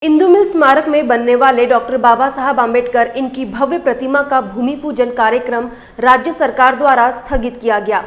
इंदु मिल स्मारक में बनने वाले डॉक्टर बाबा साहब आम्बेडकर इनकी भव्य प्रतिमा का भूमि पूजन कार्यक्रम राज्य सरकार द्वारा स्थगित किया गया।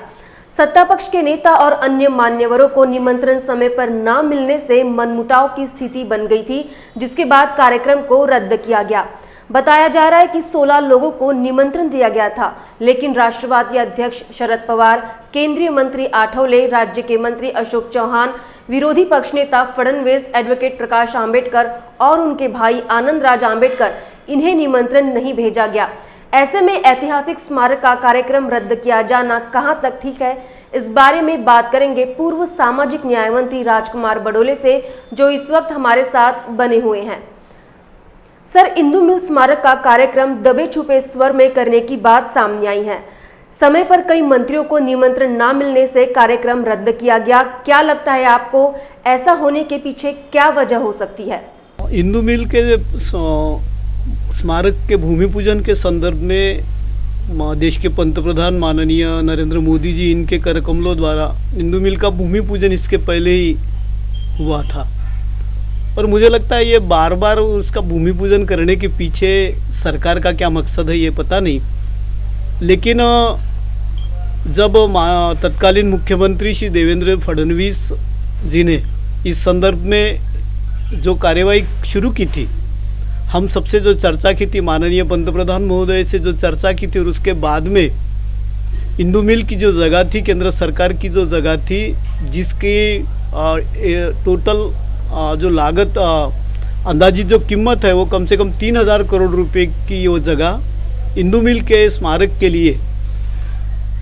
सत्ता पक्ष के नेता और अन्य मान्यवरों को निमंत्रण समय पर न मिलने से मनमुटाव की स्थिति बन गई थी, जिसके बाद कार्यक्रम को रद्द किया गया। बताया जा रहा है कि 16 लोगों को निमंत्रण दिया गया था, लेकिन राष्ट्रवादी अध्यक्ष शरद पवार, केंद्रीय मंत्री आठवले, राज्य के मंत्री अशोक चौहान, विरोधी पक्ष नेता फडणवीस, एडवोकेट प्रकाश आंबेडकर और उनके भाई आनंद राज आंबेडकर, इन्हें निमंत्रण नहीं भेजा गया। ऐसे में ऐतिहासिक स्मारक का कार्यक्रम रद्द किया जाना कहां तक ठीक है, इस बारे में बात करेंगे पूर्व सामाजिक न्याय मंत्री राजकुमार बडोले से, जो इस वक्त हमारे साथ बने हुए हैं। सर, इंदु मिल स्मारक का कार्यक्रम दबे छुपे स्वर में करने की बात सामने आई है। समय पर कई मंत्रियों को निमंत्रण न मिलने से कार्यक्रम रद्द किया गया। क्या लगता है आपको, ऐसा होने के पीछे क्या वजह हो सकती है? इंदु मिल के स्मारक के भूमि पूजन के संदर्भ में देश के पंतप्रधान माननीय नरेंद्र मोदी जी, इनके करकमलों द्वारा इंदु मिल का भूमि पूजन इसके पहले ही हुआ था। और मुझे लगता है ये बार बार उसका भूमि पूजन करने के पीछे सरकार का क्या मकसद है ये पता नहीं। लेकिन जब तत्कालीन मुख्यमंत्री श्री देवेंद्र फडणवीस जी ने इस संदर्भ में जो कार्यवाही शुरू की थी, हम सबसे जो चर्चा की थी, माननीय पंतप्रधान महोदय से जो चर्चा की थी, और उसके बाद में इंदु मिल की जो जगह थी, केंद्र सरकार की जो जगह थी, जिसकी टोटल जो लागत अंदाजित जो कीमत है वो कम से कम 3000 करोड़ रुपए की वो जगह इंदु मिल के स्मारक के लिए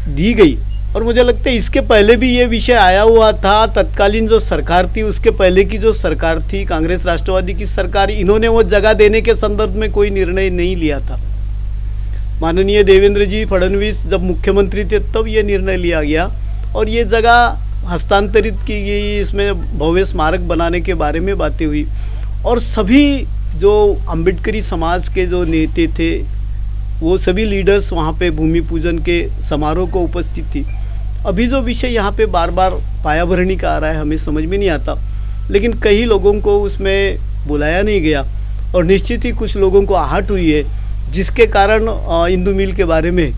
दी गई। और मुझे लगता है इसके पहले भी ये विषय आया हुआ था। तत्कालीन जो सरकार थी, उसके पहले की जो सरकार थी, कांग्रेस राष्ट्रवादी की सरकार, इन्होंने वो जगह देने के संदर्भ में कोई निर्णय नहीं लिया था। माननीय देवेंद्र जी फडणवीस जब मुख्यमंत्री थे तब ये निर्णय लिया गया और ये जगह हस्तांतरित की गई। इसमें भव्य स्मारक बनाने के बारे में बातें हुई और सभी जो अम्बेडकरी समाज के जो नेता थे, वो सभी लीडर्स वहाँ पे भूमि पूजन के समारोह को उपस्थित थी। अभी जो विषय यहाँ पे बार बार पायाभरणी का आ रहा है, हमें समझ में नहीं आता, लेकिन कई लोगों को उसमें बुलाया नहीं गया और निश्चित ही कुछ लोगों को आहट हुई है, जिसके कारण इंदु मिल के बारे में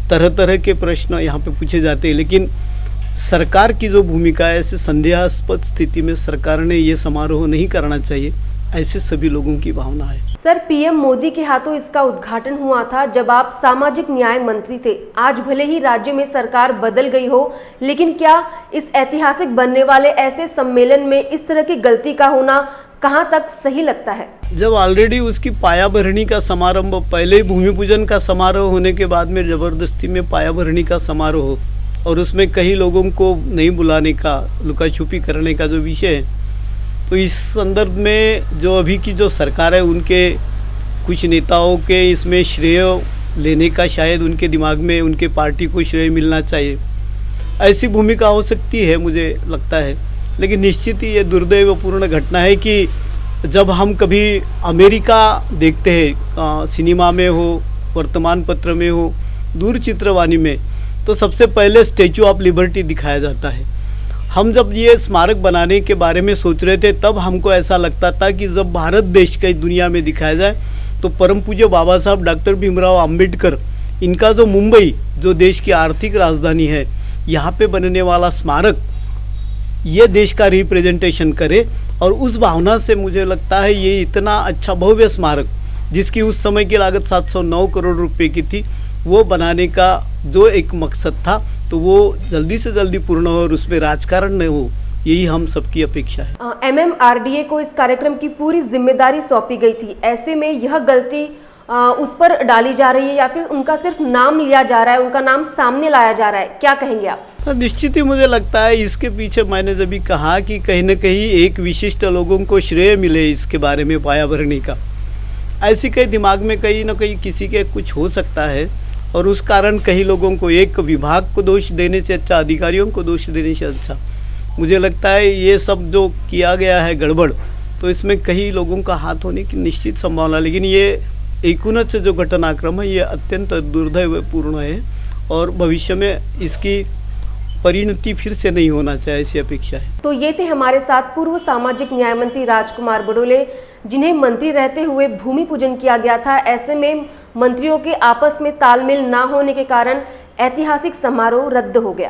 तरह तरह के प्रश्न यहाँ पे पूछे जाते हैं। लेकिन सरकार की जो भूमिका है, ऐसे संदेहास्पद स्थिति में सरकार ने ये समारोह नहीं करना चाहिए, ऐसे सभी लोगों की भावना है। सर, पीएम मोदी के हाथों इसका उद्घाटन हुआ था जब आप सामाजिक न्याय मंत्री थे। आज भले ही राज्य में सरकार बदल गई हो, लेकिन क्या इस ऐतिहासिक बनने वाले ऐसे सम्मेलन में इस तरह की गलती का होना कहां तक सही लगता है? जब ऑलरेडी उसकी पायाभरणी का समारंभ, पहले ही भूमि पूजन का समारोह होने के बाद में जबरदस्ती में पायाभरणी का समारोह और उसमें कई लोगों को नहीं बुलाने का, लुका छुपी करने का जो विषय है, तो इस संदर्भ में जो अभी की जो सरकार है, उनके कुछ नेताओं के इसमें श्रेय लेने का शायद उनके दिमाग में, उनके पार्टी को श्रेय मिलना चाहिए, ऐसी भूमिका हो सकती है मुझे लगता है। लेकिन निश्चित ही ये दुर्दैवपूर्ण घटना है कि जब हम कभी अमेरिका देखते हैं, सिनेमा में हो, वर्तमान पत्र में हो, दूरचित्रवाणी में, तो सबसे पहले स्टैचू ऑफ लिबर्टी दिखाया जाता है। हम जब ये स्मारक बनाने के बारे में सोच रहे थे, तब हमको ऐसा लगता था कि जब भारत देश का दुनिया में दिखाया जाए तो परम पूज्य बाबा साहब डॉक्टर भीमराव अंबेडकर, इनका जो मुंबई, जो देश की आर्थिक राजधानी है, यहाँ पे बनने वाला स्मारक ये देश का रिप्रेजेंटेशन करे। और उस भावना से मुझे लगता है ये इतना अच्छा भव्य स्मारक, जिसकी उस समय की लागत 709 करोड़ रुपए की थी, वो बनाने का जो एक मकसद था, तो वो जल्दी से जल्दी पूर्ण हो और उसमें राजकारण न हो, यही हम सबकी अपेक्षा है। MMRDA को इस कार्यक्रम की पूरी जिम्मेदारी सौंपी गई थी। ऐसे में यह गलती उस पर डाली जा रही है या फिर उनका सिर्फ नाम लिया जा रहा है, उनका नाम सामने लाया जा रहा है, क्या कहेंगे आप? निश्चित ही मुझे लगता है इसके पीछे, मैंने जब भी कहा कि कहीं न कहीं एक विशिष्ट लोगों को श्रेय मिले इसके बारे में पायाभरणी का, ऐसी कई दिमाग में कहीं न कहीं किसी के कुछ हो सकता है। और उस कारण कई लोगों को, एक विभाग को दोष देने से अच्छा, अधिकारियों को दोष देने से अच्छा, मुझे लगता है ये सब जो किया गया है गड़बड़, तो इसमें कई लोगों का हाथ होने की निश्चित संभावना। लेकिन ये एकूणच जो घटनाक्रम है, ये अत्यंत दुर्दैवपूर्ण है और भविष्य में इसकी परिणति फिर से नहीं होना चाहिए, ऐसी अपेक्षा है। तो ये थे हमारे साथ पूर्व सामाजिक न्याय मंत्री राजकुमार बडोले, जिन्हें मंत्री रहते हुए भूमि पूजन किया गया था। ऐसे में मंत्रियों के आपस में तालमेल ना होने के कारण ऐतिहासिक समारोह रद्द हो गया।